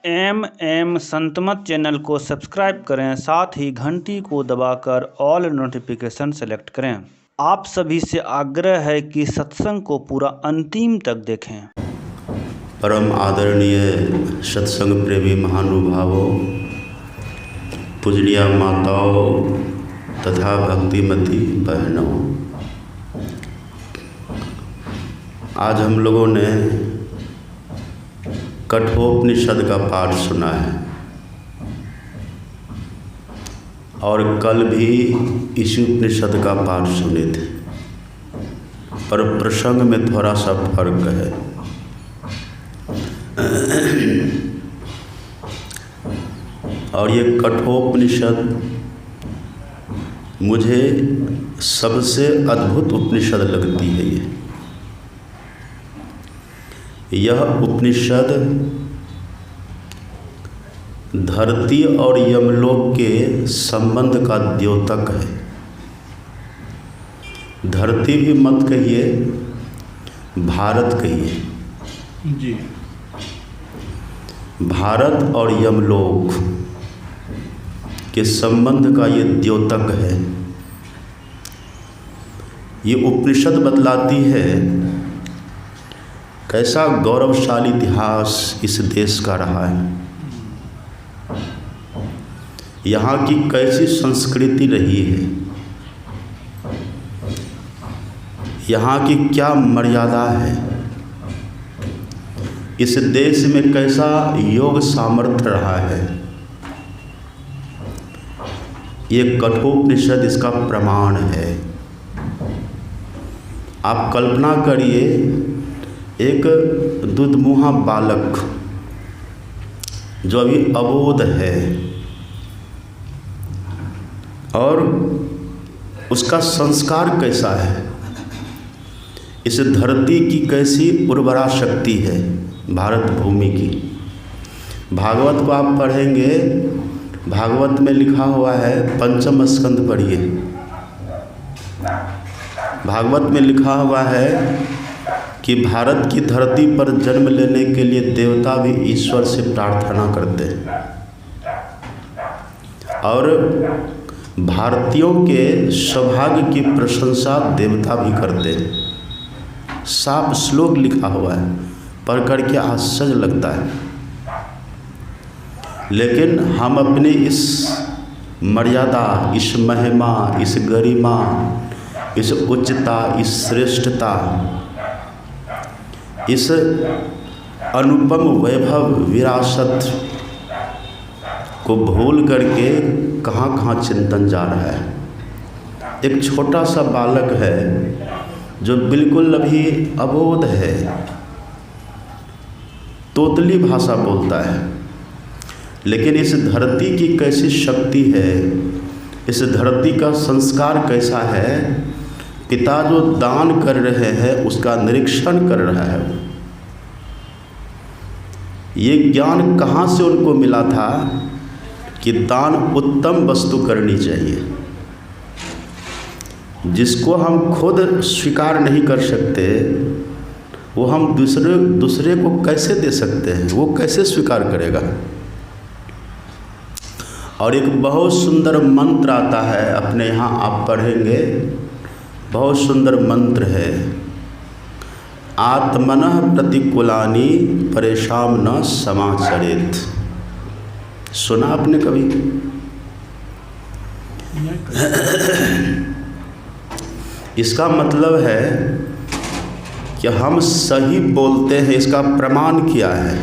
Santmat channel को subscribe करें, साथ ही घंटी को दबाकर ऑल नोटिफिकेशन सेलेक्ट करें। आप सभी से आग्रह है कि सत्संग को पूरा अंतिम तक देखें। परम आदरणीय सत्संग प्रेमी महानुभावों, पूजनीय माताओं तथा भक्तिमती बहनों, आज हम लोगों ने कठोपनिषद का पाठ सुना है और कल भी ईशोपनिषद का पाठ सुने थे, पर प्रसंग में थोड़ा सा फर्क है। और ये कठोपनिषद मुझे सबसे अद्भुत उपनिषद लगती है। यह उपनिषद धरती और यमलोक के संबंध का द्योतक है। धरती भी मत कहिए, भारत कहिए जी। भारत और यमलोक के संबंध का ये द्योतक है। ये उपनिषद बतलाती है कैसा गौरवशाली इतिहास इस देश का रहा है, यहाँ की कैसी संस्कृति रही है, यहाँ की क्या मर्यादा है, इस देश में कैसा योग सामर्थ्य रहा है। ये कठोपनिषद इसका प्रमाण है। आप कल्पना करिए, एक दुधमुहा बालक जो अभी अबोध है और उसका संस्कार कैसा है, इस धरती की कैसी उर्वरा शक्ति है भारत भूमि की। भागवत को आप पढ़ेंगे, भागवत में लिखा हुआ है, पंचम स्कंद पढ़िए, भागवत में लिखा हुआ है कि भारत की धरती पर जन्म लेने के लिए देवता भी ईश्वर से प्रार्थना करते हैं और भारतीयों के सौभाग्य की प्रशंसा देवता भी करते हैं। साफ श्लोक लिखा हुआ है, पढ़ करके आश्चर्य लगता है। लेकिन हम अपनी इस मर्यादा, इस महिमा, इस गरिमा, इस उच्चता, इस श्रेष्ठता, इस अनुपम वैभव विरासत को भूल करके कहाँ कहाँ चिंतन जा रहा है। एक छोटा सा बालक है जो बिल्कुल अभी अबोध है, तोतली भाषा बोलता है, लेकिन इस धरती की कैसी शक्ति है, इस धरती का संस्कार कैसा है, पिता जो दान कर रहे हैं उसका निरीक्षण कर रहा है। ये ज्ञान कहाँ से उनको मिला था कि दान उत्तम वस्तु करनी चाहिए। जिसको हम खुद स्वीकार नहीं कर सकते वो हम दूसरे को कैसे दे सकते हैं, वो कैसे स्वीकार करेगा। और एक बहुत सुंदर मंत्र आता है, अपने यहाँ आप पढ़ेंगे, बहुत सुंदर मंत्र है, आत्मनः प्रतिकूलानि परेशान न समाचरेत। सुना आपने कभी? इसका मतलब है कि हम सही बोलते हैं, इसका प्रमाण क्या है।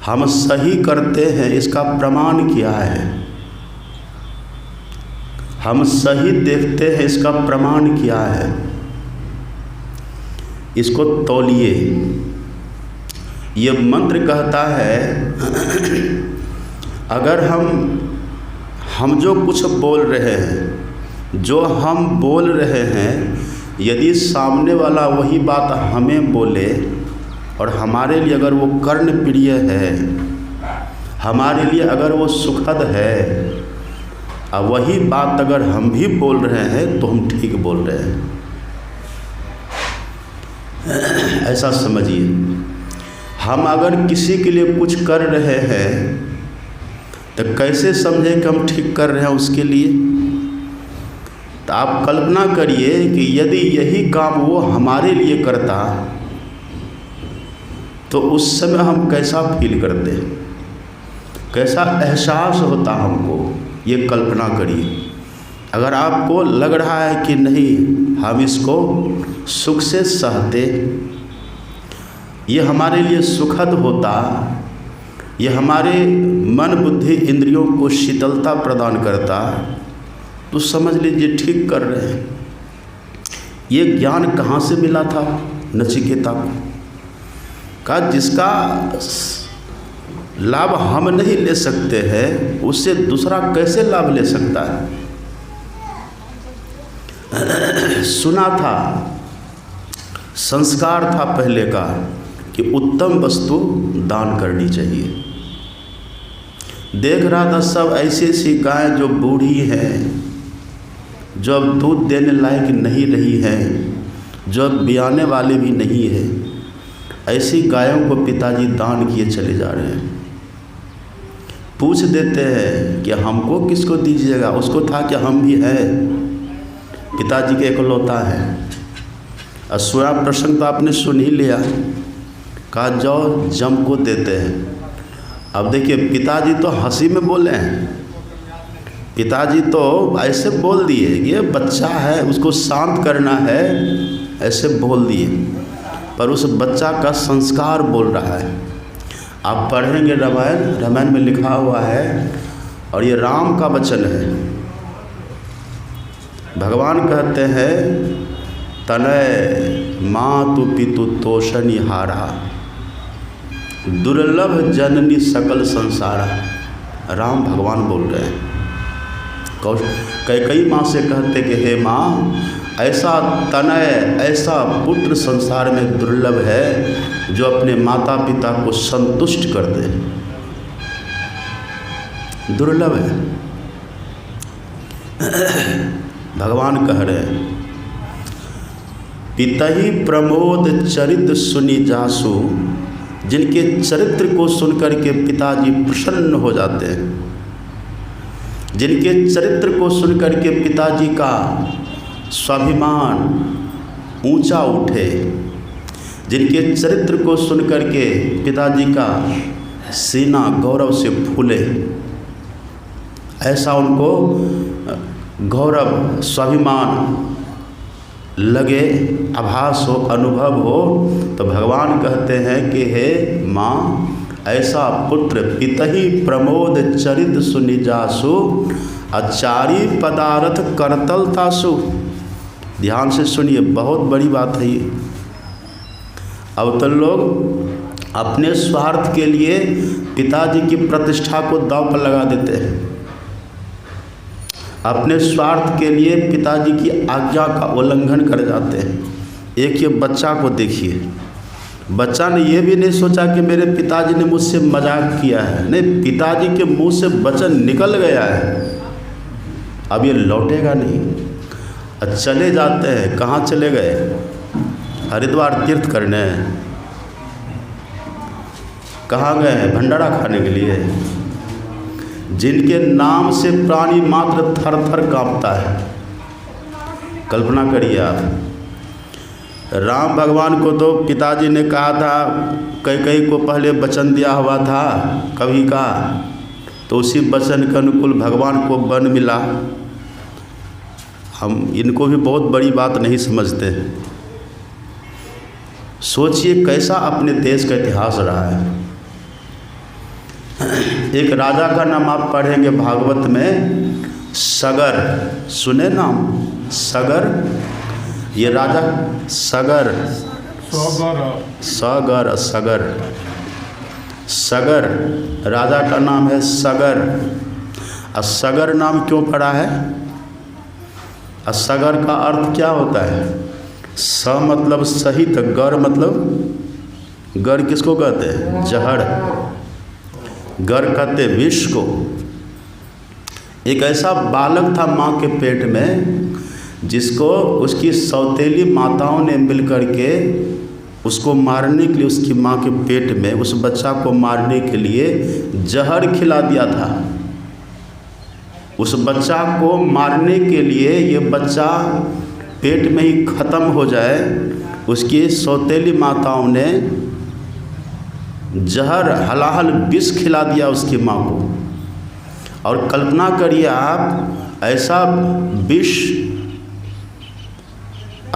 हम सही करते हैं, इसका प्रमाण क्या है। हम सही देखते हैं, इसका प्रमाण क्या है। इसको तौलिए। ये मंत्र कहता है अगर हम जो कुछ बोल रहे हैं, जो हम बोल रहे हैं, यदि सामने वाला वही बात हमें बोले और हमारे लिए अगर वो कर्णप्रिय है, हमारे लिए अगर वो सुखद है, अब वही बात अगर हम भी बोल रहे हैं तो हम ठीक बोल रहे हैं। ऐसा समझिए। हम अगर किसी के लिए कुछ कर रहे हैं तो कैसे समझें कि हम ठीक कर रहे हैं उसके लिए। तो आप कल्पना करिए कि यदि यही काम वो हमारे लिए करता तो उस समय हम कैसा फील करते, कैसा एहसास होता हमको, ये कल्पना करिए। अगर आपको लग रहा है कि नहीं हम इसको सुख से सहते, ये हमारे लिए सुखद होता, ये हमारे मन बुद्धि इंद्रियों को शीतलता प्रदान करता, तो समझ लीजिए ठीक कर रहे हैं। ये ज्ञान कहाँ से मिला था नचिकेता को? कहा जिसका लाभ हम नहीं ले सकते हैं उससे दूसरा कैसे लाभ ले सकता है। सुना था, संस्कार था पहले का कि उत्तम वस्तु दान करनी चाहिए। देख रहा था सब ऐसी ऐसी गाय जो बूढ़ी हैं, जो अब दूध देने लायक नहीं रही हैं, जो अब ब्याने वाले भी नहीं है, ऐसी गायों को पिताजी दान किए चले जा रहे हैं। पूछ देते हैं कि हमको किसको दीजिएगा। उसको था कि हम भी हैं, पिताजी के इकलौता है। और सोया प्रसंग तो आपने सुन ही लिया, कहा जाओ जम को देते हैं। अब देखिए पिताजी तो हंसी में बोले हैं, पिताजी तो ऐसे बोल दिए, ये बच्चा है उसको शांत करना है, ऐसे बोल दिए, पर उस बच्चा का संस्कार बोल रहा है। आप पढ़ेंगे रामायण में लिखा हुआ है, और ये राम का वचन है। भगवान कहते हैं तनय मातु पितु तोषण हारा, दुर्लभ जननी सकल संसारा। राम भगवान बोल रहे हैं। कई माँ से कहते कि हे माँ, ऐसा तनय ऐसा पुत्र संसार में दुर्लभ है जो अपने माता पिता को संतुष्ट कर दे, दुर्लभ है। भगवान कह रहे हैं पितहि प्रमोद चरित्र सुनि जासु, जिनके चरित्र को सुनकर के पिताजी प्रसन्न हो जाते हैं, जिनके चरित्र को सुनकर के पिताजी का स्वाभिमान ऊंचा उठे, जिनके चरित्र को सुनकर के पिताजी का सीना गौरव से फूले, ऐसा उनको गौरव स्वाभिमान लगे, आभास हो, अनुभव हो, तो भगवान कहते हैं कि हे माँ, ऐसा पुत्र पितहि प्रमोद चरित सुनि जासु, अचारी पदार्थ करतल तासु। ध्यान से सुनिए, बहुत बड़ी बात है ये। अब तो लोग अपने स्वार्थ के लिए पिताजी की प्रतिष्ठा को दांव पर लगा देते हैं, अपने स्वार्थ के लिए पिताजी की आज्ञा का उल्लंघन कर जाते हैं। एक ये बच्चा को देखिए, बच्चा ने ये भी नहीं सोचा कि मेरे पिताजी ने मुझसे मजाक किया है, नहीं, पिताजी के मुंह से वचन निकल गया है, अब ये लौटेगा नहीं। चले जाते हैं, कहाँ चले गए? हरिद्वार तीर्थ करने। कहाँ गए हैं? भंडारा खाने के लिए। जिनके नाम से प्राणी मात्र थर थर कांपता है। कल्पना करिए आप, राम भगवान को तो पिताजी ने कहा था, कई को पहले वचन दिया हुआ था कभी का, तो उसी वचन के अनुकूल भगवान को वन मिला। हम इनको भी बहुत बड़ी बात नहीं समझते। सोचिए कैसा अपने देश का इतिहास रहा है। एक राजा का नाम आप पढ़ेंगे भागवत में, सगर, सुने नाम? सगर, ये राजा सगर, सगर राजा का नाम है सगर। और सगर नाम क्यों पड़ा है? और सगर का अर्थ क्या होता है? स मतलब सहित, गर मतलब, गर किसको कहते हैं? जहर। गर कहते विष को। एक ऐसा बालक था माँ के पेट में, जिसको उसकी सौतेली माताओं ने मिलकर के उसको मारने के लिए उसकी माँ के पेट में उस बच्चा को मारने के लिए जहर खिला दिया था। उस बच्चा को मारने के लिए ये बच्चा पेट में ही ख़त्म हो जाए, उसकी सौतेली माताओं ने जहर हलाहल विष खिला दिया उसकी माँ को। और कल्पना करिए आप, ऐसा विष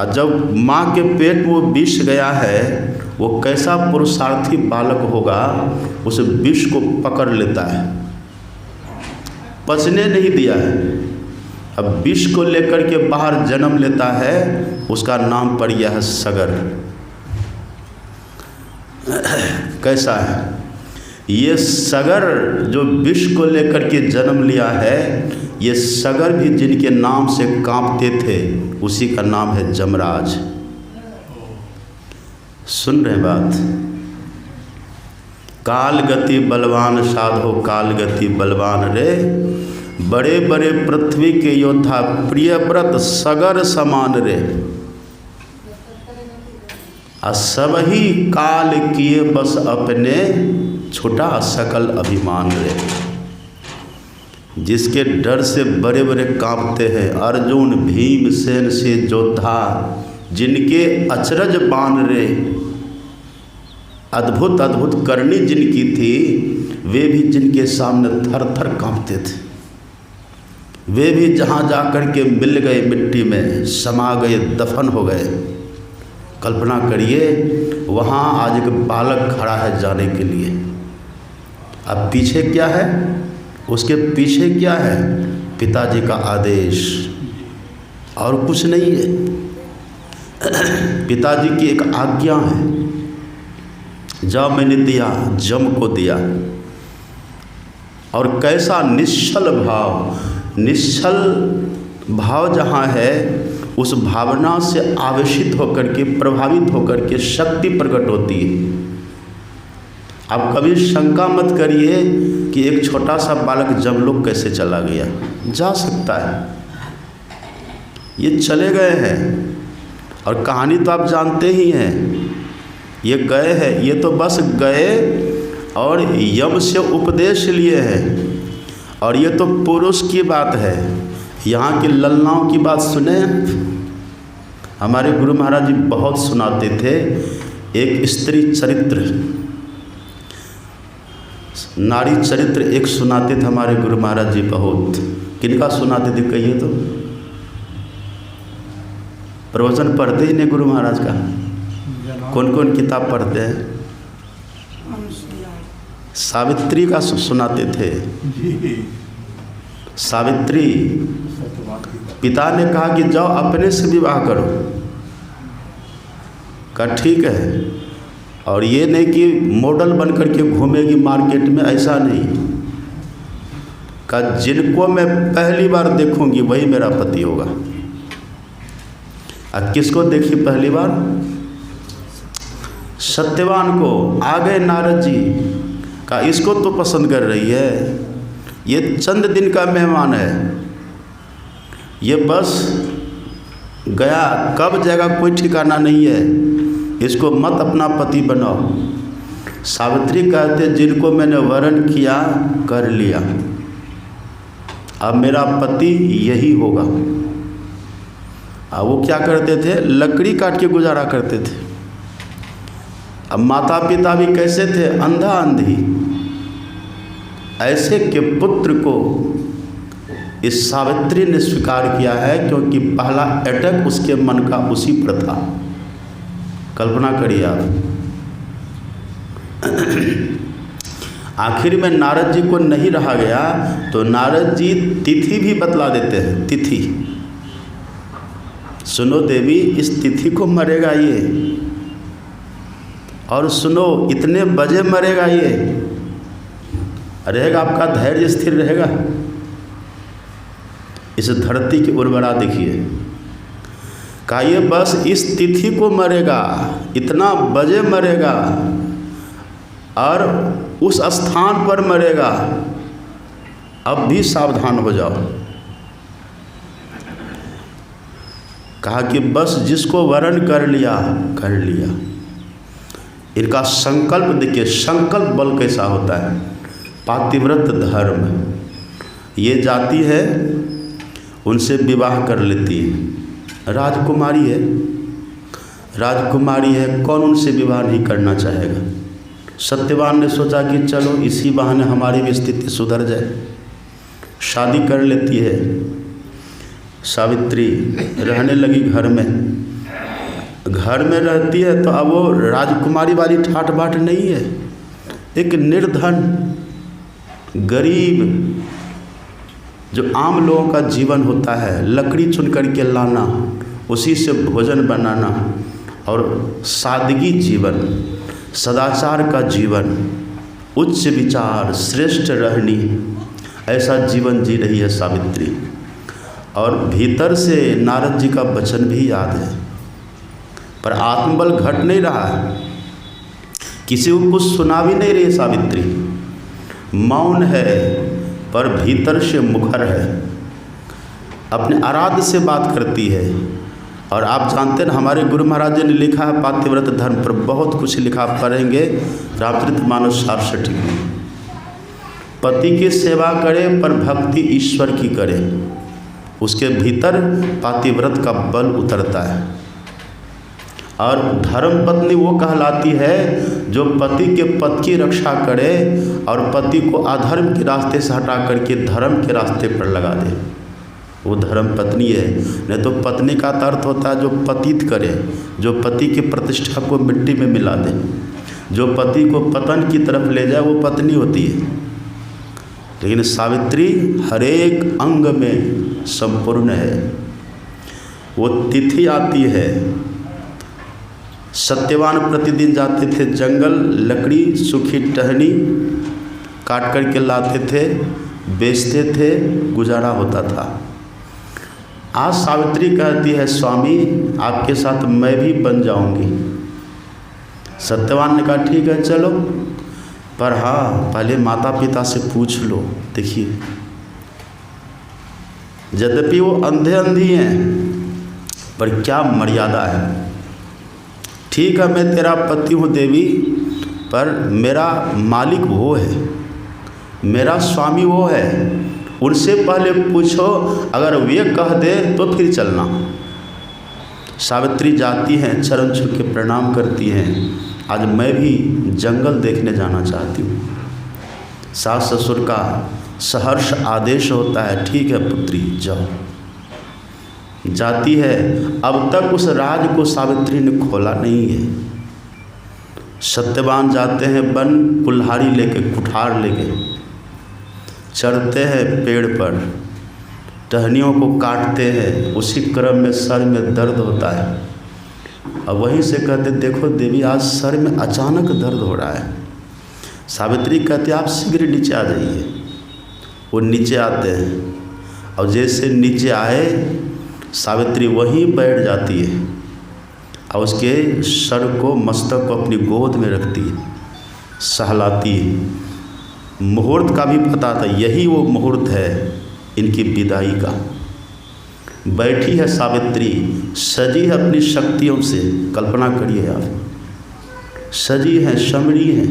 जब माँ के पेट में वो विष गया है, वो कैसा पुरुषार्थी बालक होगा, उस विष को पकड़ लेता है, पचने नहीं दिया है। अब विष को लेकर के बाहर जन्म लेता है, उसका नाम पड़ गया है सगर। कैसा है ये सगर जो विष को लेकर के जन्म लिया है, ये सगर भी जिनके नाम से कांपते थे, उसी का नाम है जमराज। सुन रहे बात? काल गति बलवान साधो काल गति बलवान रे, बड़े बड़े पृथ्वी के योद्धा प्रियव्रत सगर समान रे, सब ही काल किए बस अपने छोटा सकल अभिमान रे। जिसके डर से बड़े बड़े कांपते हैं अर्जुन भीमसेन से योद्धा, जिनके अचरज बाण रे, अद्भुत अद्भुत करनी जिनकी थी, वे भी जिनके सामने थर थर कांपते थे। वे भी जहाँ जा कर के मिल गए मिट्टी में, समा गए, दफन हो गए। कल्पना करिए वहाँ आज एक बालक खड़ा है जाने के लिए। अब पीछे क्या है? उसके पीछे क्या है? पिताजी का आदेश, और कुछ नहीं है। पिताजी की एक आज्ञा है, जा मैंने दिया, जम को दिया। और कैसा निश्चल भाव, निश्चल भाव जहाँ है, उस भावना से आवेशित होकर के, प्रभावित होकर के शक्ति प्रकट होती है। आप कभी शंका मत करिए कि एक छोटा सा बालक जमलोक कैसे चला गया। जा सकता है, ये चले गए हैं, और कहानी तो आप जानते ही हैं। ये गए हैं, ये तो बस गए और यम से उपदेश लिए हैं। और ये तो पुरुष की बात है, यहाँ की ललनाओं की बात सुने। हमारे गुरु महाराज जी बहुत सुनाते थे। एक स्त्री चरित्र, नारी चरित्र एक सुनाते थे हमारे गुरु महाराज जी बहुत। किनका सुनाते थे कहिए तो? प्रवचन पढ़ते ही नहीं गुरु महाराज का? कौन कौन किताब पढ़ते हैं? सावित्री का सुनाते थे। सावित्री, पिता ने कहा कि जाओ अपने से विवाह करो। कहा ठीक है, और ये नहीं कि मॉडल बन करके घूमेगी मार्केट में, ऐसा नहीं। कहा जिनको मैं पहली बार देखूंगी वही मेरा पति होगा। और किसको देखी पहली बार? सत्यवान को। आ गए नारद जी, कहा इसको तो पसंद कर रही है, ये चंद दिन का मेहमान है, ये बस गया, कब जाएगा कोई ठिकाना नहीं है, इसको मत अपना पति बनाओ। सावित्री कहते जिनको मैंने वरण किया कर लिया, अब मेरा पति यही होगा। अब वो क्या करते थे? लकड़ी काट के गुजारा करते थे। अब माता पिता भी कैसे थे? अंधा अंधी। ऐसे के पुत्र को इस सावित्री ने स्वीकार किया है, क्योंकि पहला अटैक उसके मन का उसी पर था। कल्पना करिए आप। आखिर में नारद जी को नहीं रहा गया, तो नारद जी तिथि भी बतला देते हैं। तिथि, सुनो देवी, इस तिथि को मरेगा ये, और सुनो इतने बजे मरेगा ये। रहेगा आपका धैर्य स्थिर रहेगा? इस धरती की उर्वरा देखिए। कहा ये बस इस तिथि को मरेगा, इतना बजे मरेगा, और उस स्थान पर मरेगा, अब भी सावधान हो जाओ। कहा कि बस जिसको वरण कर लिया कर लिया। इनका संकल्प देखिए, संकल्प बल कैसा होता है। पातिव्रत धर्म, ये जाती है, उनसे विवाह कर लेती है। राजकुमारी है, राजकुमारी है, कौन उनसे विवाह नहीं करना चाहेगा। सत्यवान ने सोचा कि चलो इसी बहाने हमारी भी स्थिति सुधर जाए, शादी कर लेती है। सावित्री रहने लगी घर में, घर में रहती है तो अब वो राजकुमारी वाली ठाट बाट नहीं है। एक निर्धन गरीब, जो आम लोगों का जीवन होता है, लकड़ी चुन करके लाना, उसी से भोजन बनाना और सादगी जीवन, सदाचार का जीवन, उच्च विचार, श्रेष्ठ रहनी, ऐसा जीवन जी रही है सावित्री। और भीतर से नारद जी का वचन भी याद है, पर आत्मबल घट नहीं रहा है, किसी को कुछ सुना भी नहीं रही सावित्री। मौन है पर भीतर से मुखर है, अपने आराध्य से बात करती है। और आप जानते हैं हमारे गुरु महाराज जी ने लिखा है पातिव्रत धर्म पर बहुत कुछ लिखा, पढ़ेंगे रामचरितमानस 67 में। पति की सेवा करे पर भक्ति ईश्वर की करे, उसके भीतर पातिव्रत का बल उतरता है। और धर्म पत्नी वो कहलाती है जो पति के पद की रक्षा करे और पति को अधर्म के रास्ते से हटा करके धर्म के रास्ते पर लगा दे, वो धर्म पत्नी है। नहीं तो पत्नी का अर्थ होता है जो पतित करे, जो पति की प्रतिष्ठा को मिट्टी में मिला दे, जो पति को पतन की तरफ ले जाए, वो पत्नी होती है। लेकिन सावित्री हर एक अंग में संपूर्ण है। वो तिथि आती है, सत्यवान प्रतिदिन जाते थे जंगल, लकड़ी सूखी टहनी काट करके लाते थे, बेचते थे, गुजारा होता था। आज सावित्री कहती है स्वामी आपके साथ मैं भी बन जाऊंगी। सत्यवान ने कहा ठीक है चलो, पर हाँ पहले माता पिता से पूछ लो। देखिए यद्यपि वो अंधे अंधी हैं पर क्या मर्यादा है। ठीक है मैं तेरा पति हूँ देवी, पर मेरा मालिक वो है, मेरा स्वामी वो है, उनसे पहले पूछो, अगर वे कह दे तो फिर चलना। सावित्री जाती हैं, चरण छू के प्रणाम करती हैं। आज मैं भी जंगल देखने जाना चाहती हूँ। सास ससुर का सहर्ष आदेश होता है, ठीक है पुत्री जाओ। जाती है, अब तक उस राज को सावित्री ने खोला नहीं है। सत्यवान जाते हैं वन, कुल्हाड़ी लेके, कुठार लेके चढ़ते हैं पेड़ पर, टहनियों को काटते हैं। उसी क्रम में सर में दर्द होता है, अब वहीं से कहते देखो देवी आज सर में अचानक दर्द हो रहा है। सावित्री कहते आप शीघ्र नीचे आ जाइए। वो नीचे आते हैं और जैसे नीचे आए सावित्री वहीं बैठ जाती है और उसके सर को, मस्तक को अपनी गोद में रखती है, सहलाती है। मुहूर्त का भी पता था, यही वो मुहूर्त है इनकी विदाई का। बैठी है सावित्री, सजी है अपनी शक्तियों से। कल्पना करिए आप, सजी है, समरी है।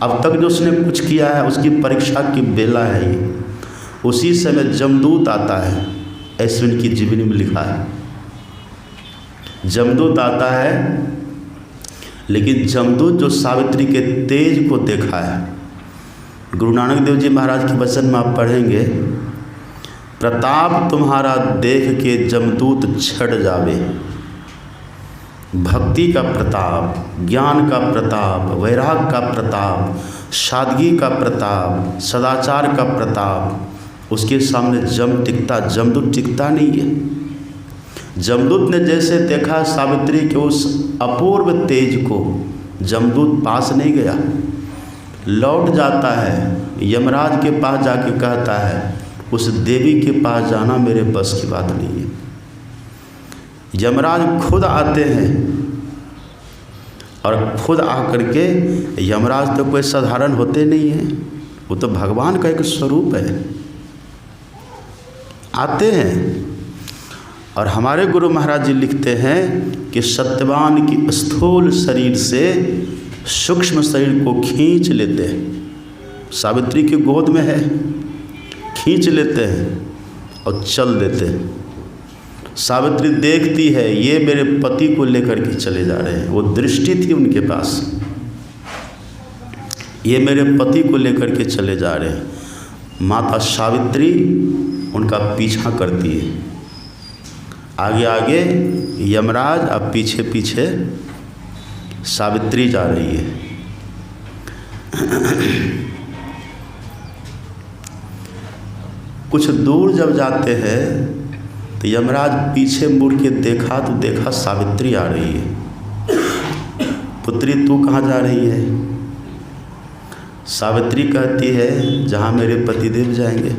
अब तक जो उसने कुछ किया है उसकी परीक्षा की बेला है ये। उसी समय जमदूत आता है, ऐसे इनकी जीवनी में लिखा है। जमदूत आता है, लेकिन जमदूत जो सावित्री के तेज को देखा है, गुरु नानक देव जी महाराज के वचन में आप पढ़ेंगे, प्रताप तुम्हारा देख के जमदूत छड़ जावे। भक्ति का प्रताप, ज्ञान का प्रताप, वैराग का प्रताप, सादगी का प्रताप, सदाचार का प्रताप, उसके सामने जमदूत टिकता नहीं है। जमदूत ने जैसे देखा सावित्री के उस अपूर्व तेज को, जमदूत पास नहीं गया, लौट जाता है। यमराज के पास जाके कहता है उस देवी के पास जाना मेरे बस की बात नहीं है। यमराज खुद आते हैं और खुद आकर के, यमराज तो कोई साधारण होते नहीं हैं, वो तो भगवान का एक स्वरूप है। आते हैं और हमारे गुरु महाराज जी लिखते हैं कि सत्यवान की स्थूल शरीर से सूक्ष्म शरीर को खींच लेते हैं, सावित्री की गोद में है, खींच लेते हैं और चल देते हैं। सावित्री देखती है ये मेरे पति को लेकर के चले जा रहे हैं, वो दृष्टि थी उनके पास, ये मेरे पति को लेकर के चले जा रहे हैं। माता सावित्री उनका पीछा करती है, आगे आगे यमराज, अब पीछे पीछे सावित्री जा रही है। कुछ दूर जब जाते हैं तो यमराज पीछे मुड़ के देखा तो देखा सावित्री आ रही है। पुत्री तू कहाँ जा रही है? सावित्री कहती है जहाँ मेरे पतिदेव जाएंगे।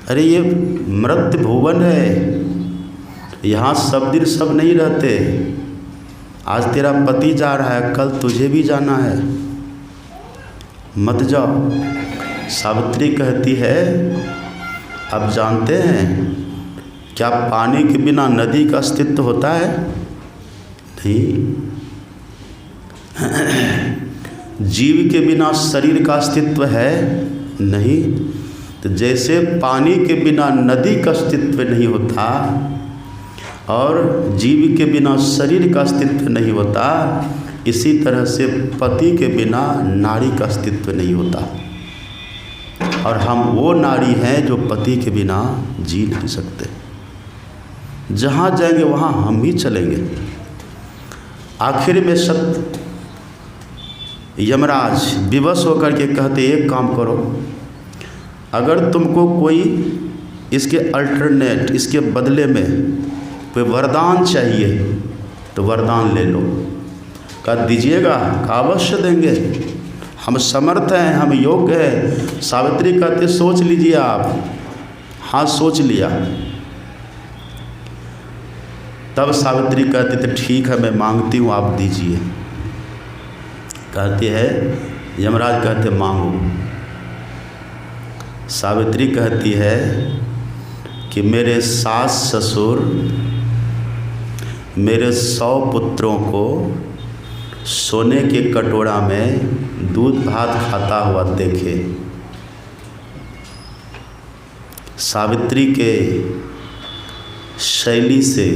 अरे ये मृत भुवन है, यहाँ सब दिन सब नहीं रहते। आज तेरा पति जा रहा है, कल तुझे भी जाना है, मत जाओ। सावित्री कहती है अब जानते हैं क्या पानी के बिना नदी का अस्तित्व होता है? नहीं। जीव के बिना शरीर का अस्तित्व है? नहीं। तो जैसे पानी के बिना नदी का अस्तित्व नहीं होता और जीव के बिना शरीर का अस्तित्व नहीं होता, इसी तरह से पति के बिना नारी का अस्तित्व नहीं होता। और हम वो नारी हैं जो पति के बिना जी नहीं सकते। जहाँ जाएंगे वहाँ हम ही चलेंगे। आखिर में यमराज विवश होकर के कहते एक काम करो, अगर तुमको कोई इसके अल्टरनेट, इसके बदले में कोई वरदान चाहिए तो वरदान ले लो। कहा दीजिएगा? कहा अवश्य देंगे, हम समर्थ हैं, हम योग्य हैं। सावित्री कहते सोच लीजिए आप। हाँ सोच लिया। तब सावित्री कहती तो ठीक है मैं मांगती हूँ, आप दीजिए। कहती है, यमराज कहते मांगो। सावित्री कहती है कि मेरे सास ससुर मेरे 100 पुत्रों को सोने के कटोरा में दूध भात खाता हुआ देखे। सावित्री के शैली से,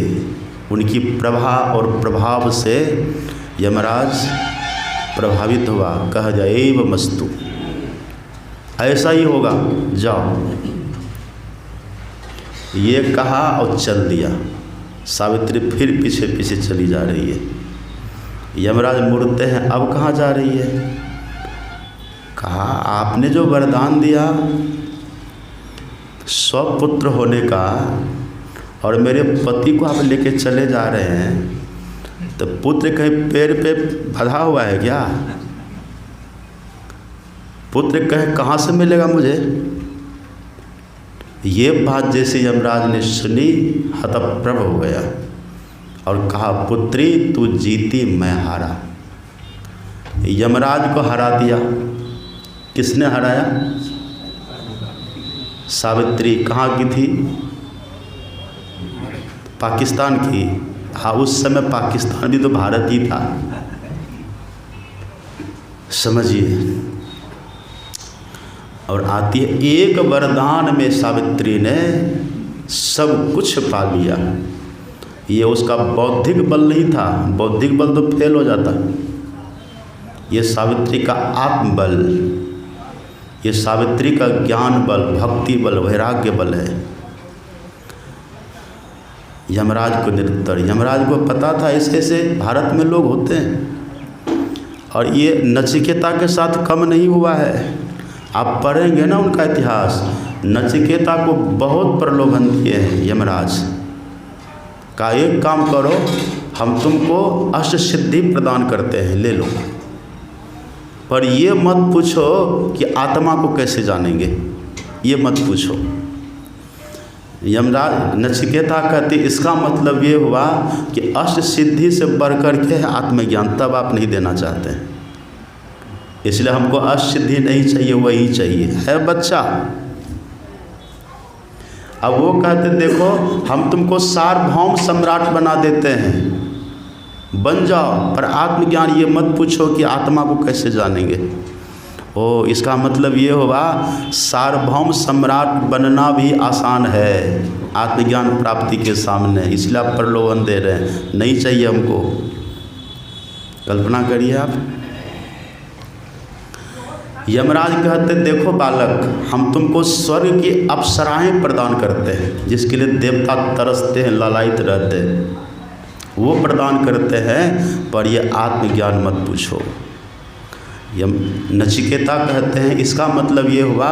उनकी प्रभा और प्रभाव से यमराज प्रभावित हुआ। कह जाए एव मस्तु, ऐसा ही होगा, जाओ। ये कहा और चल दिया। सावित्री फिर पीछे पीछे चली जा रही है। यमराज मुड़ते हैं, अब कहाँ जा रही है? कहा आपने जो वरदान दिया 100 पुत्र होने का और मेरे पति को आप लेके चले जा रहे हैं, तो पुत्र कहीं पैर पे बंधा हुआ है क्या? पुत्र कहे कहाँ से मिलेगा मुझे? ये बात जैसे यमराज ने सुनी, हतप्रभ हो गया और कहा पुत्री तू जीती मैं हारा। यमराज को हरा दिया। किसने हराया? सावित्री। कहाँ की थी? पाकिस्तान की। हाँ, उस समय पाकिस्तान भी तो भारत ही था, समझिए। और आती है, एक वरदान में सावित्री ने सब कुछ पा लिया। ये उसका बौद्धिक बल नहीं था, बौद्धिक बल तो फेल हो जाता। ये सावित्री का आत्मबल, ये सावित्री का ज्ञान बल, भक्ति बल, वैराग्य बल है। यमराज को निरंतर, यमराज को पता था ऐसे ऐसे भारत में लोग होते हैं। और ये नचिकेता के साथ कम नहीं हुआ है। आप पढ़ेंगे ना उनका इतिहास, नचिकेता को बहुत प्रलोभन दिए हैं यमराज। का एक काम करो, हम तुमको अष्ट सिद्धि प्रदान करते हैं, ले लो। पर ये मत पूछो कि आत्मा को कैसे जानेंगे, ये मत पूछो। यमराज नचिकेता कहती इसका मतलब ये हुआ कि अष्ट सिद्धि से बढ़ कर के आत्मज्ञान, तब आप नहीं देना चाहते हैं। इसलिए हमको अष्ट सिद्धि नहीं चाहिए, वही चाहिए। है बच्चा। अब वो कहते देखो हम तुमको सार्वभौम सम्राट बना देते हैं, बन जाओ, पर आत्मज्ञान ये मत पूछो कि आत्मा को कैसे जानेंगे। ओ, इसका मतलब ये होगा सार्वभौम सम्राट बनना भी आसान है आत्मज्ञान प्राप्ति के सामने, इसलिए आप प्रलोभन दे रहे हैं, नहीं चाहिए हमको। कल्पना करिए आप, यमराज कहते देखो बालक, हम तुमको स्वर्ग की अप्सराएं प्रदान करते हैं, जिसके लिए देवता तरसते हैं, लालायित रहते हैं, वो प्रदान करते हैं, पर ये आत्मज्ञान मत पूछो। नचिकेता कहते हैं इसका मतलब ये हुआ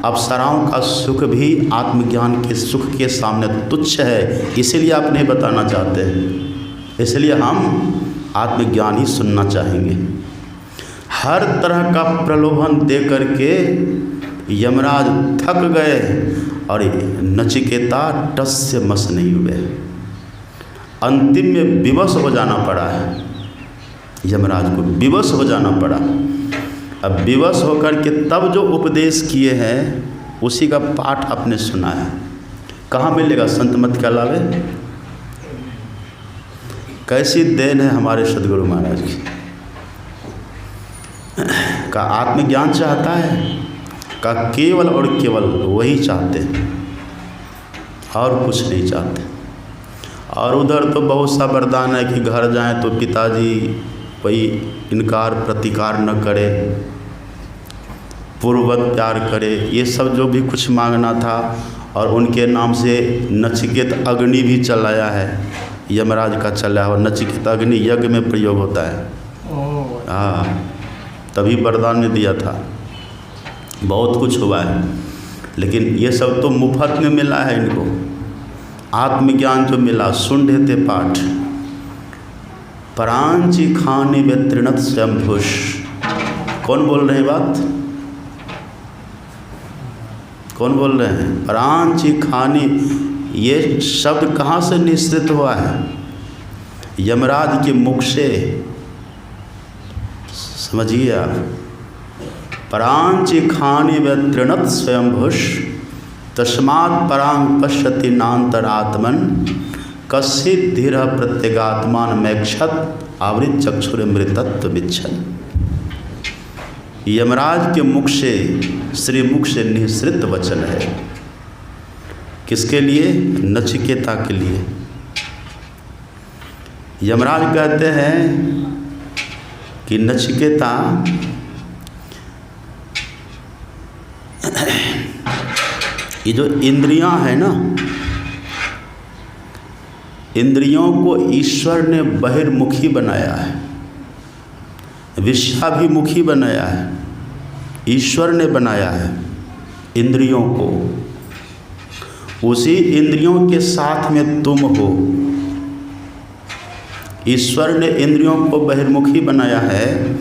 अप्सराओं का सुख भी आत्मज्ञान के सुख के सामने तुच्छ है, इसीलिए आप नहीं बताना चाहते हैं, इसलिए हम आत्मज्ञान ही सुनना चाहेंगे। हर तरह का प्रलोभन दे करके यमराज थक गए और नचिकेता टस से मस नहीं हुए, अंतिम में विवश हो जाना पड़ा है, यमराज को विवश हो जाना पड़ा। अब विवश होकर के तब जो उपदेश किए हैं उसी का पाठ आपने सुना है, कहाँ मिलेगा? संत मत के अलावे। कैसी देन है हमारे सदगुरु महाराज की, का आत्मज्ञान चाहता है, का केवल और केवल वही चाहते हैं और कुछ नहीं चाहते। और उधर तो बहुत सा वरदान है कि घर जाएं तो पिताजी कोई इनकार प्रतिकार न करे, पूर्ववत प्यार करे, ये सब जो भी कुछ मांगना था। और उनके नाम से नचिकेत अग्नि भी चलाया है, यमराज का चला है, और नचिकेत अग्नि यज्ञ में प्रयोग होता है। हाँ, तभी वरदान में दिया था। बहुत कुछ हुआ है, लेकिन ये सब तो मुफ्त में मिला है इनको। आत्मज्ञान जो मिला, सुन थे पाठ, परांची खानी वे तृणत स्वयंभुष। कौन बोल रहे हैं बात? कौन बोल रहे हैं? परांची खानी, ये शब्द कहाँ से निश्चित हुआ है? यमराज के मुख से, समझिए आप। परांची खानी व तृणत स्वयंभुष, तस्मात् परांग पश्यति नान्तरात्मन, कश्चित् धीरः प्रत्यगात्मान मैक्षत, आवृत चक्षुरमृतत्व विच्छन। यमराज के मुख से, श्री मुख से निःसृत वचन है। किसके लिए? नचिकेता के लिए। यमराज कहते हैं कि नचिकेता, ये जो इंद्रियां हैं ना, इंद्रियों को ईश्वर ने बहिर्मुखी बनाया है, विषयाभिमुखी बनाया है, ईश्वर ने बनाया है इंद्रियों को। उसी इंद्रियों के साथ में तुम हो। ईश्वर ने इंद्रियों को बहिर्मुखी बनाया है,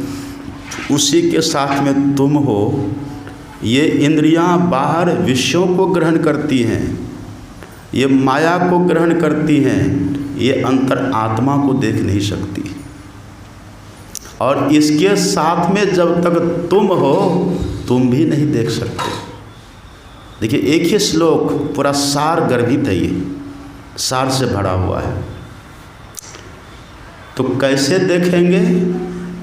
उसी के साथ में तुम हो। ये इंद्रियां बाहर विषयों को ग्रहण करती हैं, ये माया को ग्रहण करती हैं, ये अंतर आत्मा को देख नहीं सकती। और इसके साथ में जब तक तुम हो, तुम भी नहीं देख सकते। देखिए, एक ही श्लोक पूरा सार गर्भित है, ये सार से भरा हुआ है। तो कैसे देखेंगे?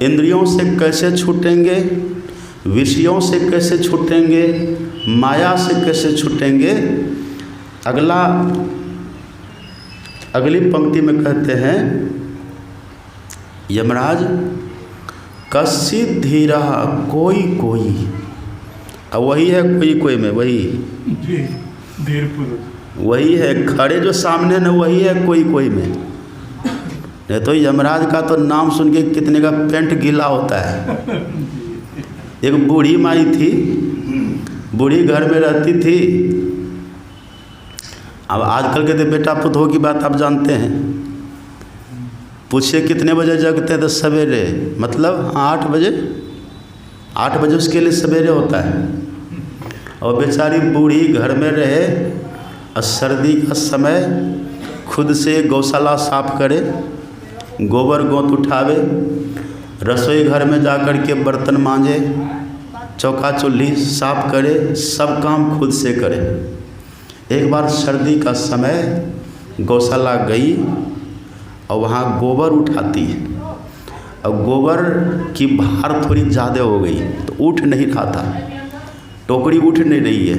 इंद्रियों से कैसे छूटेंगे? विषयों से कैसे छूटेंगे? माया से कैसे छूटेंगे? अगली पंक्ति में कहते हैं यमराज, कश्चित् धीरः, कोई कोई, अब वही है कोई कोई में, वही धीर पुरुष, वही है खड़े जो सामने न, वही है कोई कोई में। नहीं तो यमराज का तो नाम सुन के कितने का पेंट गीला होता है। एक बूढ़ी माई थी, बूढ़ी घर में रहती थी। अब आजकल के तो बेटा पुतों की बात आप जानते हैं। पूछे कितने बजे जगते हैं तो सवेरे, मतलब 8 बजे, 8 बजे उसके लिए सवेरे होता है। और बेचारी बूढ़ी घर में रहे, और सर्दी का समय खुद से गौशाला साफ करे, गोबर गोत उठावे, रसोई घर में जाकर के बर्तन मांजे, चौका चूल्ही साफ करे, सब काम खुद से करे। एक बार सर्दी का समय गौशाला गई और वहाँ गोबर उठाती है, और गोबर की भार थोड़ी ज़्यादा हो गई तो उठ नहीं रहा था, टोकरी उठ नहीं रही है।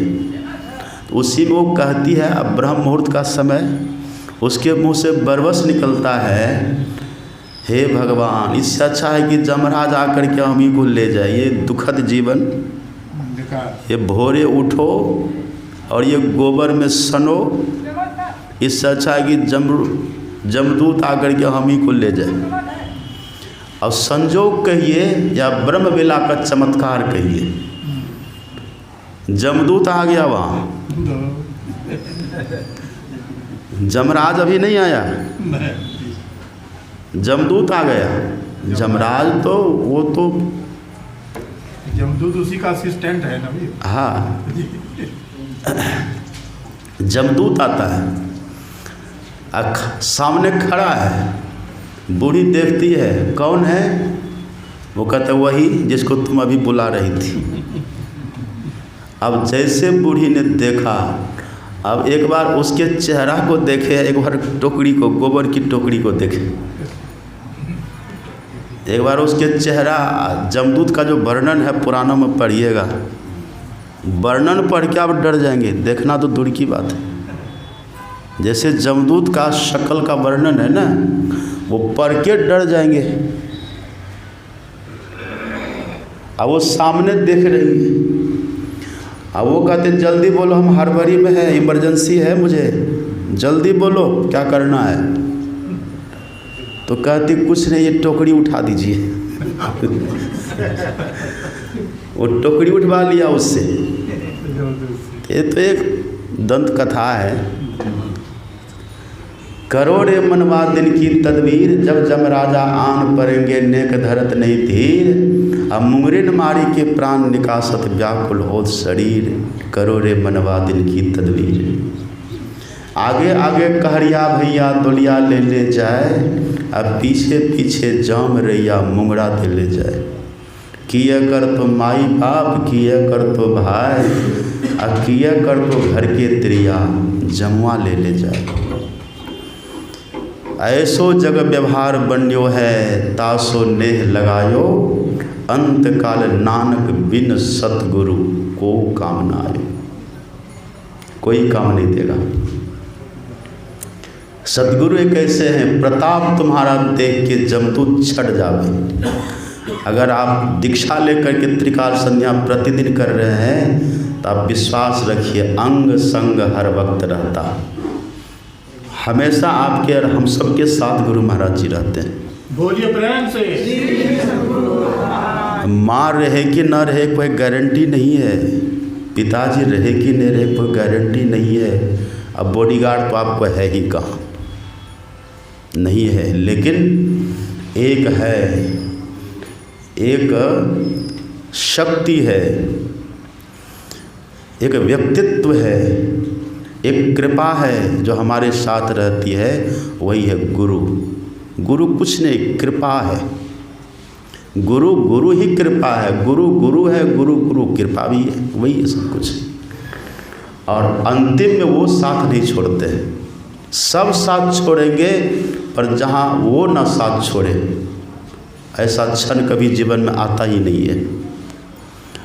तो उसी में वो कहती है, अब ब्रह्म मुहूर्त का समय, उसके मुंह से बरबस निकलता है, हे भगवान, इससे अच्छा है कि जमराज आकर के हम ही को ले जाए, ये दुखद जीवन, ये भोरे उठो और ये गोबर में सनो, इससे अच्छा है कि जमदूत आकर के हम ही को ले जाए। और संजोग कहिए या ब्रह्म वेला का चमत्कार कहिए, जमदूत आ गया वहाँ, जमराज अभी नहीं आया, जमदूत आ गया। जमराज तो वो तो जमदूत उसी का असिस्टेंट है ना भी। हाँ, जमदूत आता है, सामने खड़ा है, बूढ़ी देखती है, कौन है? वो कहता वही जिसको तुम अभी बुला रही थी। अब जैसे बूढ़ी ने देखा, अब एक बार उसके चेहरा को देखे, एक बार टोकरी को, गोबर की टोकरी को देखे, एक बार उसके चेहरा, जमदूत का जो वर्णन है पुराणों में पढ़िएगा, वर्णन पढ़ के आप डर जाएंगे, देखना तो दूर की बात है। जैसे जमदूत का शक्ल का वर्णन है ना, वो पढ़ के डर जाएंगे। अब वो सामने देख रही है, अब वो कहते जल्दी बोलो, हम हड़बड़ी में है, इमरजेंसी है, मुझे जल्दी बोलो, क्या करना है? तो कहती कुछ नहीं, ये टोकरी उठा दीजिए। वो टोकरी उठवा लिया उससे। ये तो एक दंत कथा है। करो रे मनवा दिन की तदबीर, जब जमराजा आन पड़ेंगे नेक धरत नहीं धीर, अब मुंगरिन मारी के प्राण निकासत व्याकुल होत शरीर, करो रे मनवा दिन की तदबीर। आगे आगे कहरिया भैया दुलिया ले ले जाए, अब पीछे पीछे जाम रैया मुंगरा दे ले जाए। किए कर तो माई बाप, किए कर तो भाई, अब किए कर तो घर के त्रिया जमुआ ले ले जाए। ऐसो जग व्यवहार बन्यो है, तासो नेह लगायो, अंत काल नानक बिन सतगुरु को काम न आयो। कोई काम नहीं देगा। सतगुरु एक ऐसे हैं, प्रताप तुम्हारा देख के जमदूत छट जावे। अगर आप दीक्षा लेकर के त्रिकाल संध्या प्रतिदिन कर रहे हैं तो आप विश्वास रखिए, अंग संग हर वक्त रहता, हमेशा आपके और हम सब के साथ गुरु महाराज जी रहते हैं। बोलिए प्रेम से। माँ रहे कि न रहे कोई गारंटी नहीं है, पिताजी रहे कि नहीं रहे कोई गारंटी नहीं है। अब बॉडीगार्ड तो आपको है ही कहाँ, नहीं है, लेकिन एक है, एक शक्ति है, एक व्यक्तित्व है, एक कृपा है जो हमारे साथ रहती है, वही है गुरु। गुरु कुछ नहीं, कृपा है। गुरु गुरु ही कृपा है, गुरु गुरु है, गुरु गुरु कृपा भी है, वही है सब कुछ। और अंतिम में वो साथ नहीं छोड़ते हैं, सब साथ छोड़ेंगे, पर जहाँ वो ना साथ छोड़े ऐसा क्षण कभी जीवन में आता ही नहीं है।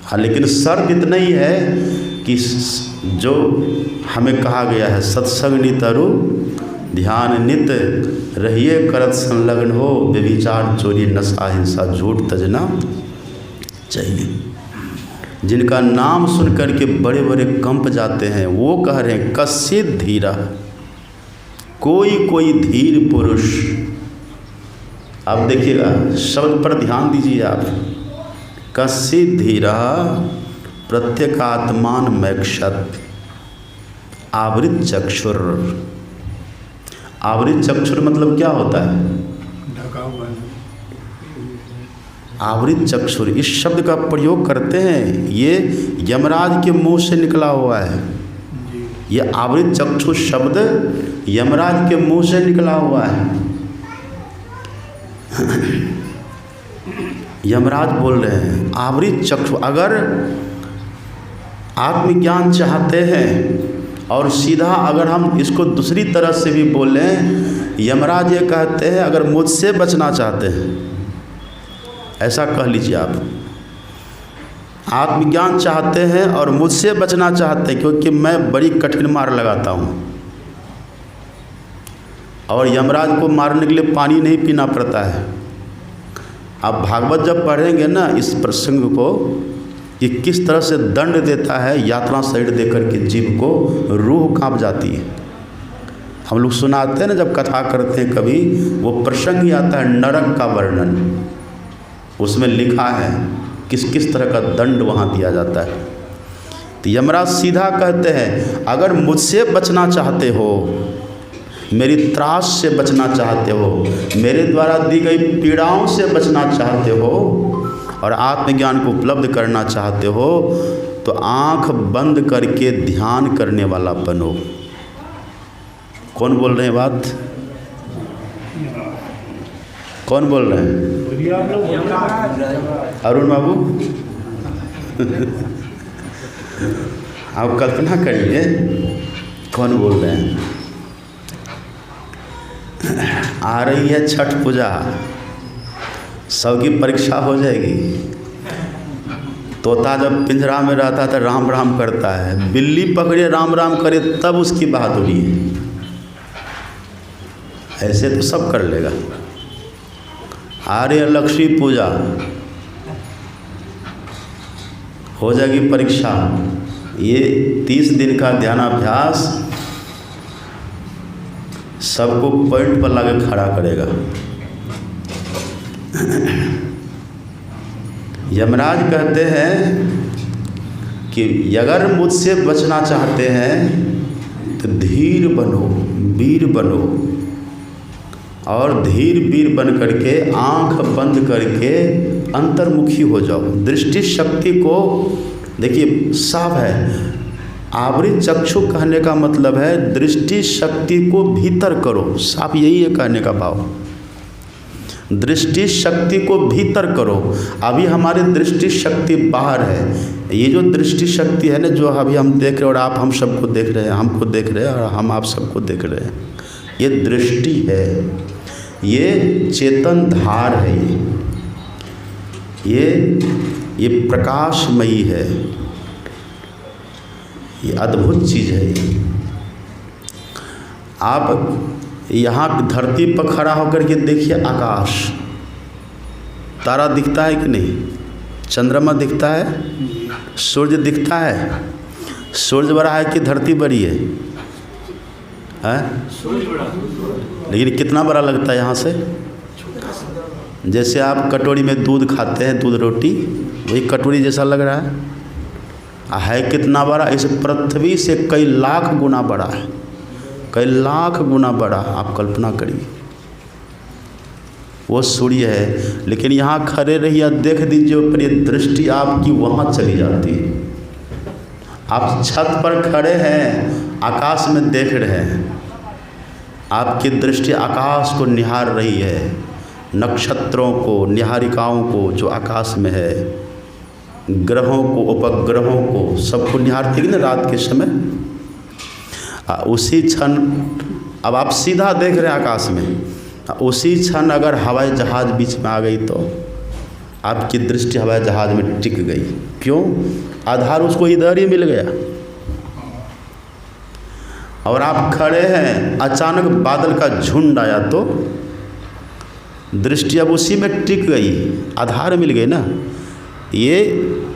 हाँ, लेकिन शर्त इतना ही है कि जो हमें कहा गया है, सत्संग नितरु ध्यान नित रहिए करत संलग्न हो, व्यभिचार चोरी नशा हिंसा झूठ तजना चाहिए। जिनका नाम सुन करके बड़े बड़े कंप जाते हैं, वो कह रहे हैं कश्चित् धीरा, कोई धीर पुरुष। अब देखिएगा शब्द पर ध्यान दीजिए आप, कश्चित् धीरा प्रत्येकात्मान मैक्षत आवृत चक्षुर। आवृत चक्षुर मतलब क्या होता है? ढका हुआ। आवृत चक्षुर इस शब्द का प्रयोग करते हैं, ये यमराज के मुंह से निकला हुआ है। ये आवृत चक्षुर शब्द यमराज के मुंह से निकला हुआ है। यमराज बोल रहे हैं आवृत चक्षु। अगर आत्मज्ञान चाहते हैं और सीधा अगर हम इसको दूसरी तरह से भी बोलें यमराज ये कहते हैं अगर मुझसे बचना चाहते हैं, ऐसा कह लीजिए आप, आत्मज्ञान चाहते हैं और मुझसे बचना चाहते हैं, क्योंकि मैं बड़ी कठिन मार लगाता हूँ और यमराज को मारने के लिए पानी नहीं पीना पड़ता है। आप भागवत जब पढ़ेंगे ना इस प्रसंग को कि किस तरह से दंड देता है यातना शरीर देकर के जीव को, रूह कांप जाती है। हम लोग सुनाते हैं ना जब कथा करते हैं कभी, वो प्रसंग ही आता है नरक का वर्णन, उसमें लिखा है किस किस तरह का दंड वहाँ दिया जाता है। तो यमराज सीधा कहते हैं अगर मुझसे बचना चाहते हो, मेरी त्रास से बचना चाहते हो, मेरे द्वारा दी गई पीड़ाओं से बचना चाहते हो और आत्मज्ञान को उपलब्ध करना चाहते हो, तो आंख बंद करके ध्यान करने वाला बनो। कौन बोल रहे हैं बात? कौन बोल रहे हैं? अरुण बाबू आप कल्पना करिए कौन बोल रहे हैं। आ रही है छठ पूजा, सबकी परीक्षा हो जाएगी। तोता जब पिंजरा में रहता है तो राम राम करता है, बिल्ली पकड़े राम राम करे तब उसकी बहादुरी है, ऐसे तो सब कर लेगा। आ रही है लक्ष्मी पूजा, हो जाएगी परीक्षा। ये 30 दिन का ध्यानाभ्यास सबको पॉइंट पर लाके खड़ा करेगा। यमराज कहते हैं कि अगर मुझसे बचना चाहते हैं तो धीर बनो, वीर बनो, और धीर वीर बन करके आंख बंद करके अंतर्मुखी हो जाओ। दृष्टि शक्ति को देखिए साफ है, आवृत चक्षु कहने का मतलब है दृष्टि शक्ति को भीतर करो, साफ यही है कहने का भाव। दृष्टि शक्ति को भीतर करो। अभी हमारी दृष्टि शक्ति बाहर है। ये जो दृष्टि शक्ति है ना, जो अभी हम देख रहे हैं और आप हम सबको देख रहे हैं, हमको देख रहे हैं और हम आप सबको देख रहे हैं, ये दृष्टि है, ये चेतन धार है, ये प्रकाशमयी है, ये अद्भुत चीज़ है। आप यहाँ धरती पर खड़ा होकर के देखिए आकाश, तारा दिखता है कि नहीं? चंद्रमा दिखता है? सूर्य दिखता है? सूर्य बड़ा है कि धरती बड़ी है? लेकिन कितना बड़ा लगता है यहाँ से? जैसे आप कटोरी में दूध खाते हैं, दूध रोटी, वही कटोरी जैसा लग रहा है कितना बड़ा? इस पृथ्वी से कई लाख गुना बड़ा है, कई लाख गुना बड़ा। आप कल्पना करिए, वो सूर्य है, लेकिन यहाँ खड़े रहिए, देख दीजिए ऊपर, ये दृष्टि आपकी वहाँ चली जाती है। आप छत पर खड़े हैं, आकाश में देख रहे हैं, आपकी दृष्टि आकाश को निहार रही है, नक्षत्रों को, निहारिकाओं को जो आकाश में है, ग्रहों को, उपग्रहों को, सबको निहारती है ना रात के समय। उसी क्षण अब आप सीधा देख रहे हैं आकाश में, उसी क्षण अगर हवाई जहाज़ बीच में आ गई तो आपकी दृष्टि हवाई जहाज़ में टिक गई। क्यों? आधार उसको इधर ही मिल गया। और आप खड़े हैं, अचानक बादल का झुंड आया तो दृष्टि अब उसी में टिक गई, आधार मिल गई ना। ये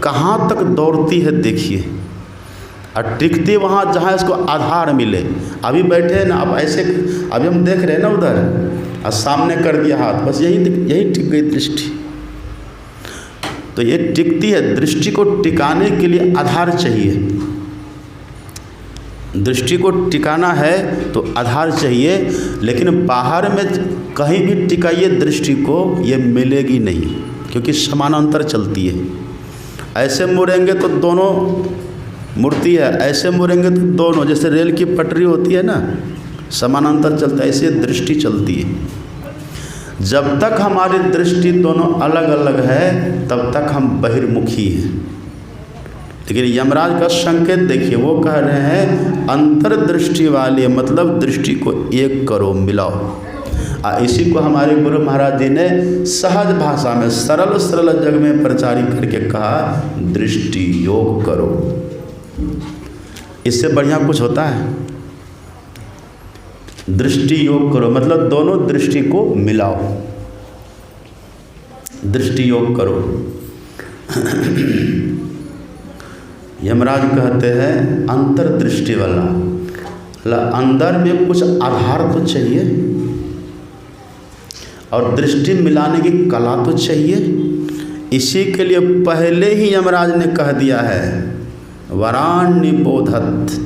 कहाँ तक दौड़ती है देखिए, और टिकती वहाँ जहाँ इसको आधार मिले। अभी बैठे हैं ना, अब ऐसे अभी हम देख रहे हैं ना उधर, और सामने कर दिया हाथ, बस यही टिक गई दृष्टि। तो ये टिकती है। दृष्टि को टिकाने के लिए आधार चाहिए। दृष्टि को टिकाना है तो आधार चाहिए, लेकिन बाहर में कहीं भी टिकाइए दृष्टि को, ये मिलेगी नहीं, क्योंकि समानांतर चलती है। ऐसे मुड़ेंगे तो दोनों मूर्ति है, ऐसे मुड़ेंगे तो दोनों, जैसे रेल की पटरी होती है ना, समानांतर चलता है, ऐसे दृष्टि चलती है। जब तक हमारी दृष्टि दोनों अलग अलग है तब तक हम बहिर्मुखी हैं। लेकिन यमराज का संकेत देखिए, वो कह रहे हैं अंतर्दृष्टि वाले, मतलब दृष्टि को एक करो, मिलाओ। इसी को हमारे गुरु महाराज जी ने सहज भाषा में सरल सरल जग में प्रचारित करके कहा, दृष्टि योग करो। इससे बढ़िया कुछ होता है? दृष्टि योग करो मतलब दोनों दृष्टि को मिलाओ, दृष्टि योग करो। यमराज कहते हैं अंतर्दृष्टि वाला, अंदर में कुछ आधार तो चाहिए और दृष्टि मिलाने की कला तो चाहिए। इसी के लिए पहले ही यमराज ने कह दिया है, वराण्य बोधत,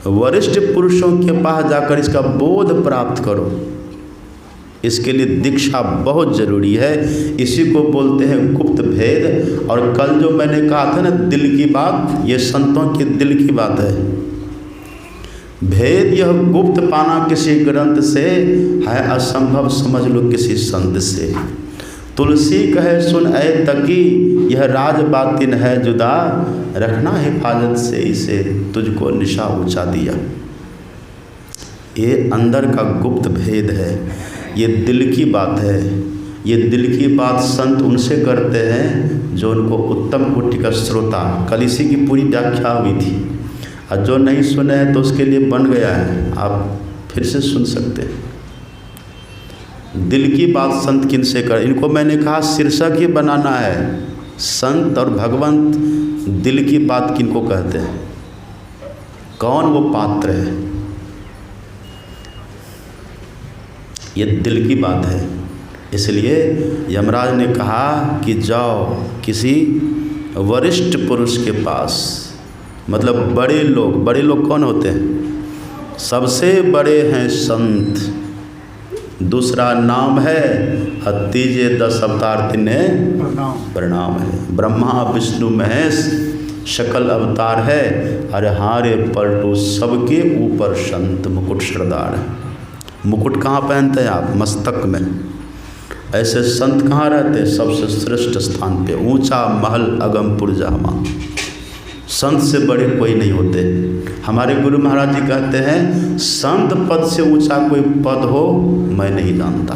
वरिष्ठ पुरुषों के पास जाकर इसका बोध प्राप्त करो। इसके लिए दीक्षा बहुत ज़रूरी है। इसी को बोलते हैं गुप्त भेद। और कल जो मैंने कहा था ना दिल की बात, ये संतों के दिल की बात है। भेद यह गुप्त पाना किसी ग्रंथ से है असंभव, समझ लो किसी संत से। तुलसी कहे सुन ऐ तकी, यह राज बातिन है जुदा, रखना हिफाजत से इसे, तुझको निशा ऊंचा दिया। ये अंदर का गुप्त भेद है, ये दिल की बात है। ये दिल की बात संत उनसे करते हैं जो उनको उत्तम कोटि का श्रोता। कल इसी की पूरी व्याख्या हुई थी, और जो नहीं सुने हैं तो उसके लिए बन गया है, आप फिर से सुन सकते हैं। दिल की बात संत किन से कर, इनको मैंने कहा शीर्षक ही बनाना है, संत और भगवंत दिल की बात किनको कहते हैं, कौन वो पात्र है, ये दिल की बात है। इसलिए यमराज ने कहा कि जाओ किसी वरिष्ठ पुरुष के पास, मतलब बड़े लोग। बड़े लोग कौन होते हैं? सबसे बड़े हैं संत। दूसरा नाम है तीजे 10 अवतार तिन्हें प्रणाम है। ब्रह्मा विष्णु महेश सकल अवतार है, अरे हारे पलटू सबके ऊपर संत मुकुट सरदार है। मुकुट कहाँ पहनते हैं आप? मस्तक में। ऐसे संत कहाँ रहते? सबसे श्रेष्ठ स्थान पे, ऊंचा महल अगमपुर जहमा। संत से बड़े कोई नहीं होते। हमारे गुरु महाराज जी कहते हैं संत पद से ऊंचा कोई पद हो मैं नहीं जानता।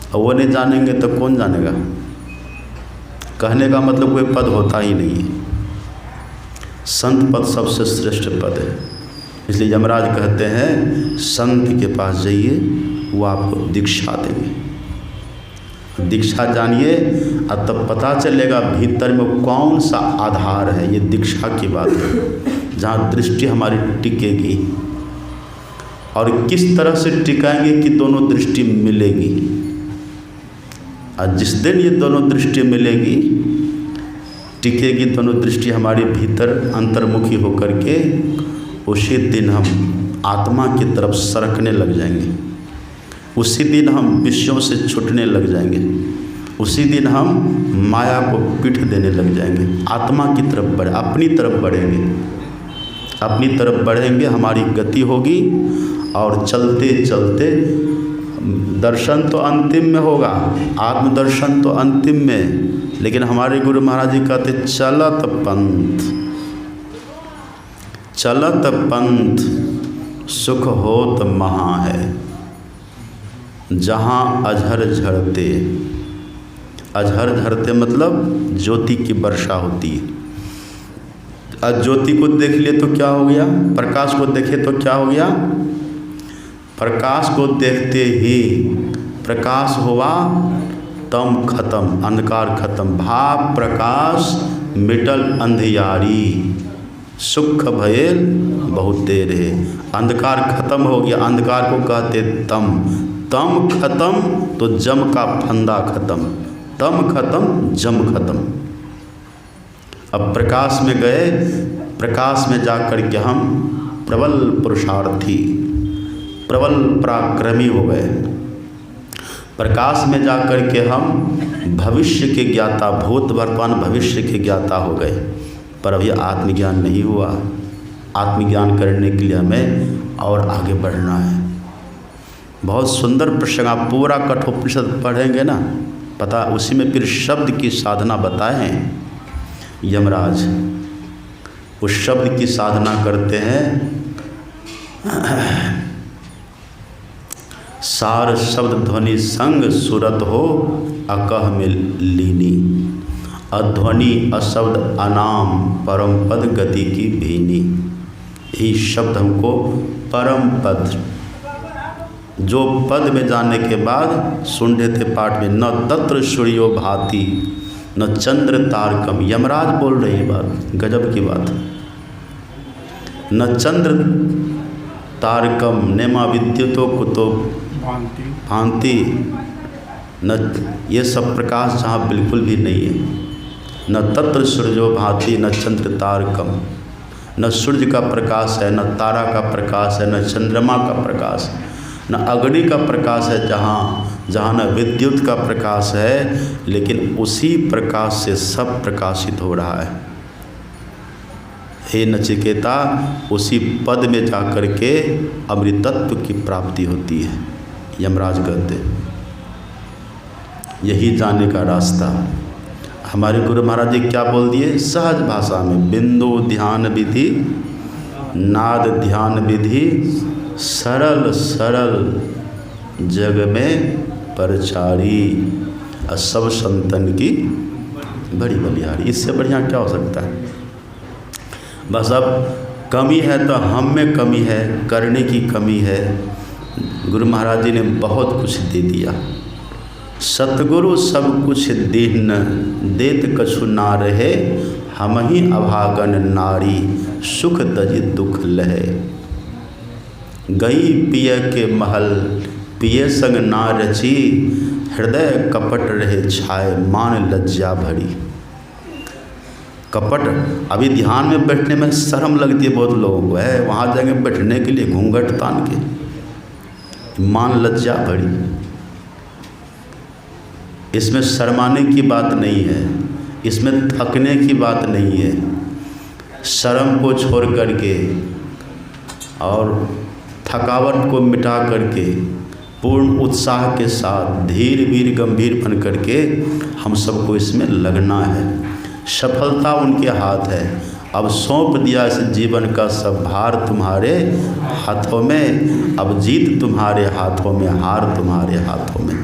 और वो नहीं जानेंगे तो कौन जानेगा? कहने का मतलब कोई पद होता ही नहीं है। संत पद सबसे श्रेष्ठ पद है। इसलिए यमराज कहते हैं संत के पास जाइए, वो आपको दीक्षा देंगे। दीक्षा जानिए और तब पता चलेगा भीतर में कौन सा आधार है। ये दीक्षा की बात है, जहाँ दृष्टि हमारी टिकेगी और किस तरह से टिकाएंगे कि दोनों दृष्टि मिलेगी। और जिस दिन ये दोनों दृष्टि मिलेगी, टिकेगी दोनों दृष्टि हमारे भीतर अंतर्मुखी होकर के, उसी दिन हम आत्मा की तरफ सरकने लग जाएंगे। उसी दिन हम विषयों से छूटने लग जाएंगे। उसी दिन हम माया को पीठ देने लग जाएंगे। आत्मा की तरफ बढ़े, अपनी तरफ बढ़ेंगे। अपनी तरफ बढ़ेंगे, हमारी गति होगी। और चलते चलते दर्शन तो अंतिम में होगा, आत्मदर्शन तो अंतिम में। लेकिन हमारे गुरु महाराज जी कहते चलत पंथ, चलत पंथ सुख होत महा है, जहाँ अझर झरते। अझर झरते मतलब ज्योति की वर्षा होती है। आज ज्योति को देख लिए तो क्या हो गया? प्रकाश को देखे तो क्या हो गया? प्रकाश को देखते ही प्रकाश हुआ, तम खत्म, अंधकार खत्म। भाव प्रकाश मिटल अंधियारी, सुख भयल बहुते रहे। अंधकार खत्म हो गया। अंधकार को कहते तम। तम खत्म तो जम का फंदा खत्म। तम खत्म, जम खत्म। अब प्रकाश में गए, प्रकाश में जाकर के हम प्रबल पुरुषार्थी, प्रबल पराक्रमी हो गए। प्रकाश में जाकर के हम भविष्य के ज्ञाता, भूत वर्तमान भविष्य के ज्ञाता हो गए। पर अभी आत्मज्ञान नहीं हुआ। आत्मज्ञान करने के लिए हमें और आगे बढ़ना है। बहुत सुंदर प्रसंग, आप पूरा कठोपनिषद पढ़ेंगे ना, पता उसी में फिर शब्द की साधना बताए हैं यमराज। उस शब्द की साधना करते हैं। सार शब्द ध्वनि संग सुरत हो अकह में लीनी। अध्वनि अशब्द अनाम परम पद गति की भीनी। यही शब्द हमको परम पद, जो पद में जाने के बाद सुन रहे थे पाठ में, न तत्र सूर्यो भाति न चंद्र तारकम। यमराज बोल रहे हैं बात, गजब की बात। न चंद्र तारकम नेमा विद्युतो कुतो भांति। न ये सब प्रकाश जहाँ बिल्कुल भी नहीं है। न तत्र सूर्यो भाति न चंद्र तारकम। न सूर्य का प्रकाश है, न तारा का प्रकाश है, न चंद्रमा का प्रकाश, न अग्नि का प्रकाश है, जहाँ न विद्युत का प्रकाश है, लेकिन उसी प्रकाश से सब प्रकाशित हो रहा है। हे नचिकेता, उसी पद में जाकर के अमृतत्व की प्राप्ति होती है। यमराज कहते यही जाने का रास्ता। हमारे गुरु महाराज जी क्या बोल दिए सहज भाषा में, बिंदु ध्यान विधि नाद ध्यान विधि सरल सरल जग में परचारी, सब संतन की बड़ी बलिहारी। इससे बढ़िया क्या हो सकता है। बस अब कमी है तो हम में कमी है, करने की कमी है। गुरु महाराज जी ने बहुत कुछ दे दिया। सतगुरु सब कुछ दीन देत कछु ना रहे, हम ही अभागन नारी सुख तजी दुख लहे। गई पिय के महल पिय संग ना रची, हृदय कपट रहे छाए मान लज्जा भरी। कपट, अभी ध्यान में बैठने में शर्म लगती है बहुत लोगों को, है वहाँ जाएंगे बैठने के लिए घूंघट तान के, मान लज्जा भरी। इसमें शर्माने की बात नहीं है, इसमें थकने की बात नहीं है। शर्म को छोड़ करके और थकावट को मिटा करके पूर्ण उत्साह के साथ धीर वीर गंभीर बन करके हम सबको इसमें लगना है। सफलता उनके हाथ है। अब सौंप दिया इस जीवन का सब भार तुम्हारे हाथों में, अब जीत तुम्हारे हाथों में, हार तुम्हारे हाथों में।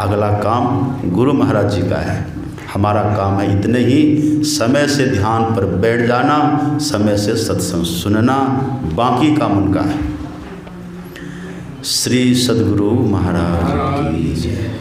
अगला काम गुरु महाराज जी का है, हमारा काम है इतने ही। समय से ध्यान पर बैठ जाना, समय से सत्संग सुनना, बाकी काम उनका है। श्री सद्गुरु महाराज की जय।